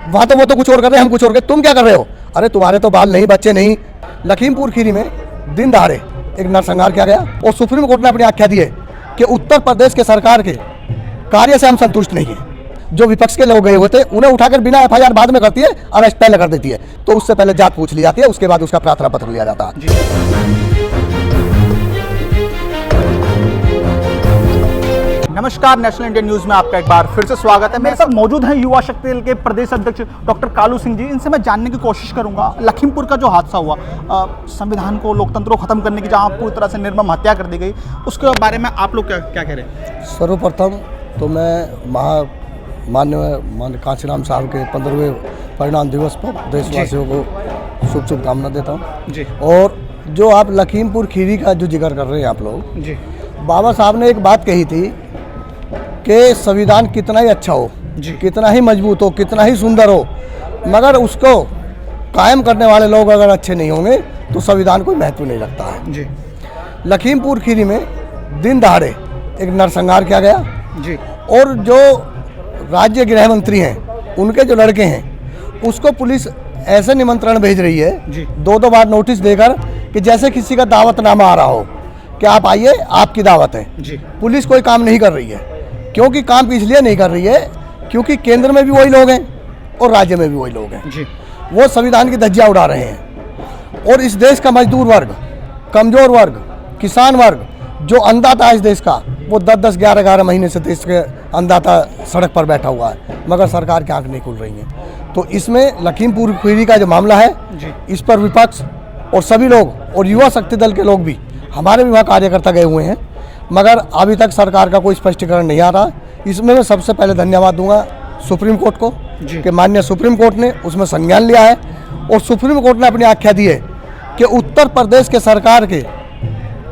वहाँ तो वो तो कुछ और कर रहे हैं, हम कुछ और कर, तुम क्या कर रहे हो? अरे तुम्हारे तो बाल नहीं, बच्चे नहीं। लखीमपुर खीरी में दिन दहाड़े एक नरसंहार किया गया और सुप्रीम कोर्ट ने अपनी आख्या दी है कि उत्तर प्रदेश के सरकार के कार्य से हम संतुष्ट नहीं हैं। जो विपक्ष के लोग गए हुए थे उन्हें उठाकर बिना एफआईआर बाद में करती है, अरेस्ट पहले कर देती है। तो उससे पहले जांच पूछ ली जाती है, उसके बाद उसका प्रार्थना पत्र लिया जाता है। नमस्कार, नेशनल इंडिया न्यूज में आपका एक बार फिर से स्वागत है। मेरे साथ मौजूद हैं युवा शक्ति दल के प्रदेश अध्यक्ष डॉक्टर कालू सिंह जी। इनसे मैं जानने की कोशिश करूंगा लखीमपुर का जो हादसा हुआ, संविधान को, लोकतंत्र को खत्म करने की जहां पूरी तरह से निर्मम हत्या कर दी गई, उसके बारे में आप लोग क्या कह रहे हैं? सर्वप्रथम तो मैं माननीय कांशीराम साहब के 15वें परिणाम दिवस पर देशवासियों को शुभकामना देता हूँ जी। और जो आप लखीमपुर खीरी का जो जिक्र कर रहे हैं आप लोग जी, बाबा साहब ने एक बात कही थी कि संविधान कितना ही अच्छा हो, कितना ही मजबूत हो, कितना ही सुंदर हो, मगर उसको कायम करने वाले लोग अगर अच्छे नहीं होंगे तो संविधान कोई महत्व नहीं रखता है जी। लखीमपुर खीरी में दिन दहाड़े एक नरसंहार किया गया जी। और जो राज्य गृह मंत्री हैं उनके जो लड़के हैं उसको पुलिस ऐसे निमंत्रण भेज रही है जी। दो बार नोटिस देकर कि जैसे किसी का दावतनामा आ रहा हो कि आप आइए, आपकी दावत है जी। पुलिस कोई काम नहीं कर रही है। क्योंकि काम इसलिए नहीं कर रही है क्योंकि केंद्र में भी वही लोग हैं और राज्य में भी वही लोग हैं जी। वो संविधान की धज्जियां उड़ा रहे हैं। और इस देश का मजदूर वर्ग, कमजोर वर्ग, किसान वर्ग, जो अन्नदाता है इस देश का, वो 10-10, 11-11 महीने से देश के अन्नदाता सड़क पर बैठा हुआ है, मगर सरकार की आंख नहीं खुल रही है। तो इसमें लखीमपुर खीरी का जो मामला है जी। इस पर विपक्ष और सभी लोग और युवा शक्ति दल के लोग भी, हमारे भी वहाँ कार्यकर्ता गए हुए हैं, मगर अभी तक सरकार का कोई स्पष्टीकरण नहीं आ रहा। इसमें मैं सबसे पहले धन्यवाद दूंगा सुप्रीम कोर्ट को कि माननीय सुप्रीम कोर्ट ने उसमें संज्ञान लिया है और सुप्रीम कोर्ट ने अपनी आख्या दी है कि उत्तर प्रदेश के सरकार के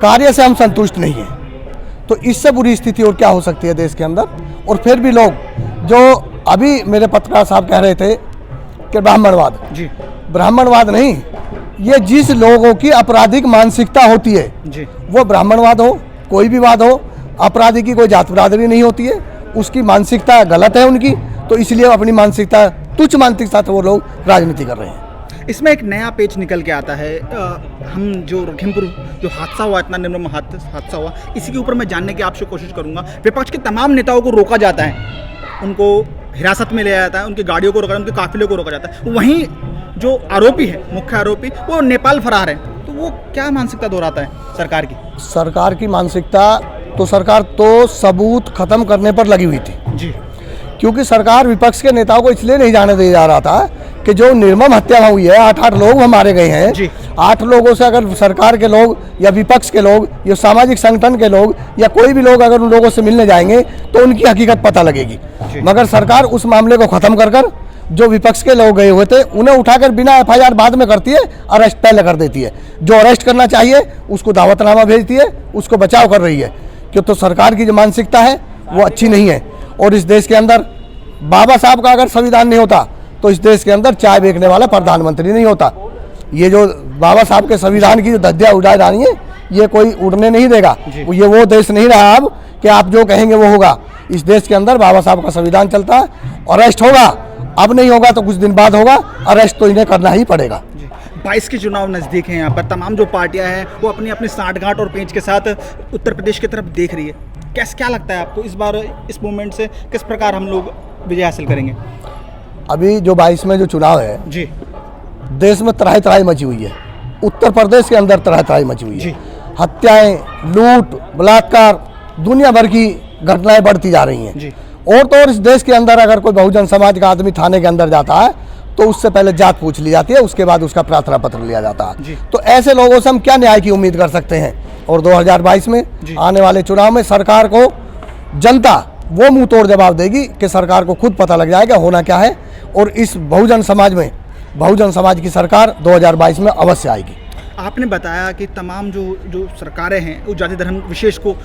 कार्य से हम संतुष्ट नहीं हैं। तो इससे बुरी स्थिति और क्या हो सकती है देश के अंदर। और फिर भी लोग जो अभी मेरे पत्रकार साहब कह रहे थे कि ब्राह्मणवाद, जी ब्राह्मणवाद नहीं, ये जिस लोगों की आपराधिक मानसिकता होती है जी, वो ब्राह्मणवाद हो, कोई भी वाद हो, अपराधी की कोई जात बिरादरी नहीं होती है, उसकी मानसिकता गलत है उनकी, तो इसलिए अपनी मानसिकता, तुच्छ मानसिकता से वो लोग राजनीति कर रहे हैं। इसमें एक नया पेच निकल के आता है। हम जो लखीमपुर जो हादसा हुआ, इतना निर्मम हादसा हुआ, इसी के ऊपर मैं जानने की आपसे कोशिश करूंगा। विपक्ष के तमाम नेताओं को रोका जाता है, उनको हिरासत में लिया जाता है, उनकी गाड़ियों को रोका, उनके काफिले को रोका जाता है। वहीं जो आरोपी है, मुख्य आरोपी, वो नेपाल फरार है। तो वो क्या मानसिकता दोहराता है सरकार की? सरकार की मानसिकता तो, सरकार तो सबूत खत्म करने पर लगी हुई थी जी। क्योंकि सरकार विपक्ष के नेताओं को इसलिए नहीं जाने दिया जा रहा था कि जो निर्मम हत्या हुई है, 8 लोग मारे गए हैं, 8 लोगों से अगर सरकार के लोग या विपक्ष के लोग या सामाजिक संगठन के लोग या कोई भी लोग अगर उन लोगों से मिलने जाएंगे तो उनकी हकीकत पता लगेगी। मगर सरकार उस मामले को खत्म कर जो विपक्ष के लोग गए हुए थे उन्हें उठाकर बिना एफआईआर बाद में करती है, अरेस्ट पहले कर देती है। जो अरेस्ट करना चाहिए उसको दावतनामा भेजती है, उसको बचाव कर रही है। क्यों? तो सरकार की जो मानसिकता है वो अच्छी नहीं है। और इस देश के अंदर बाबा साहब का अगर संविधान नहीं होता तो इस देश के अंदर चाय बेचने वाला प्रधानमंत्री नहीं होता। ये जो बाबा साहब के संविधान की जो धज्जियां उड़ा रही है, ये कोई उड़ने नहीं देगा। ये वो देश नहीं रहा अब कि आप जो कहेंगे वो होगा। इस देश के अंदर बाबा साहब का संविधान चलता है। अरेस्ट होगा, अब नहीं होगा तो कुछ दिन बाद होगा, अरेस्ट तो इन्हें करना ही पड़ेगा। 22 के चुनाव नज़दीक हैं, यहाँ पर तमाम जो पार्टियां हैं वो अपनी अपनी साठगांठ और पेंच के साथ उत्तर प्रदेश की तरफ देख रही है। क्या लगता है आपको इस बार इस मूवमेंट से किस प्रकार हम लोग विजय हासिल करेंगे? अभी जो 22 में जो चुनाव है जी, देश में तराही मची हुई है। उत्तर प्रदेश के अंदर तराही मची हुई है। हत्याएं, लूट, बलात्कार, दुनिया भर की घटनाएं बढ़ती जा रही हैं। और तो और इस देश के अंदर अगर कोई बहुजन समाज का आदमी थाने के अंदर जाता है तो उससे पहले जांच पूछ ली जाती है, उसके बाद उसका प्रार्थना पत्र लिया जाता है। तो ऐसे लोगों से हम क्या न्याय की उम्मीद कर सकते हैं? और 2022 में आने वाले चुनाव में सरकार को जनता वो मुंह तोड़ जवाब देगी कि सरकार को खुद पता लग जाएगा होना क्या है। और इस बहुजन समाज की सरकार 2022 में अवश्य आएगी। आपने बताया कि तमाम जो सरकारें हैं वो जाति धर्म विशेष को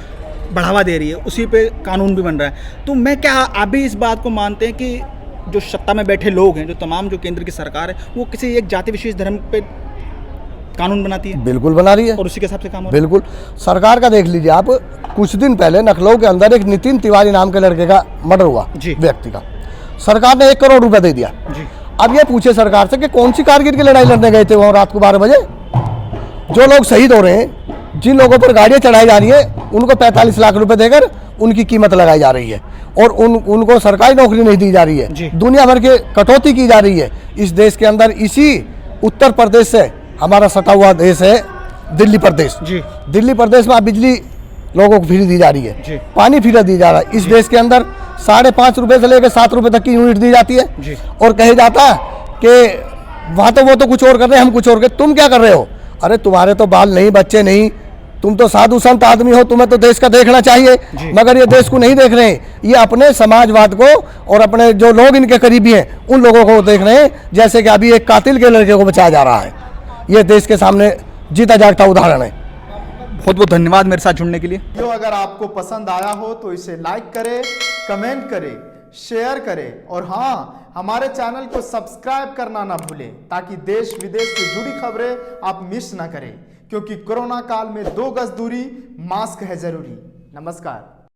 बढ़ावा दे रही है, उसी पे कानून भी बन रहा है। तो मैं क्या आप भी इस बात को मानते हैं कि जो सत्ता में बैठे लोग हैं, जो तमाम जो केंद्र की सरकार है, वो किसी एक जाति विशेष धर्म पे कानून बनाती है? बिल्कुल बना रही है और उसी के हिसाब से काम हो? बिल्कुल। सरकार का देख लीजिए आप, कुछ दिन पहले लखनऊ के अंदर एक नितिन तिवारी नाम के लड़के का मर्डर हुआ, व्यक्ति का। सरकार ने 1 करोड़ रुपए दे दिया। अब ये पूछे सरकार से कि कौन सी कारगिल की लड़ाई लड़ने गए थे वहाँ रात को 12 बजे? जो लोग शहीद हो रहे हैं, जिन लोगों पर गाड़ियाँ चढ़ाई जा रही हैं, उनको 45 लाख रुपए देकर उनकी कीमत लगाई जा रही है और उनको सरकारी नौकरी नहीं दी जा रही है। दुनिया भर के कटौती की जा रही है इस देश के अंदर। इसी उत्तर प्रदेश से हमारा सटा हुआ देश है दिल्ली प्रदेश। दिल्ली प्रदेश में अब बिजली लोगों को फ्री दी जा रही है, पानी फ्री दी जा रहा है। इस देश के अंदर 5.5 रुपए से लेकर 7 रुपए तक की यूनिट दी जाती है और कहे जाता है कि वहाँ तो वो तो कुछ और कर रहे हैं, हम कुछ और कर। तुम क्या कर रहे हो? अरे तुम्हारे तो बाल नहीं, बच्चे नहीं, तुम तो साधु संत आदमी हो, तुम्हें तो देश का देखना चाहिए, मगर ये देश को नहीं देख रहे हैं। ये अपने समाजवाद को और अपने जो लोग इनके करीबी हैं उन लोगों को देख रहे हैं। जैसे कि अभी एक कातिल के लड़के को बचाया जा रहा है। ये देश के सामने जीता जागता उदाहरण है। बहुत बहुत धन्यवाद मेरे साथ जुड़ने के लिए। जो अगर आपको पसंद आया हो तो इसे लाइक करें, कमेंट करें, शेयर करें और हाँ, हमारे चैनल को सब्सक्राइब करना ना भूलें ताकि देश विदेश से जुड़ी खबरें आप मिस ना करें, क्योंकि कोरोना काल में 2 गज दूरी, मास्क है जरूरी। नमस्कार।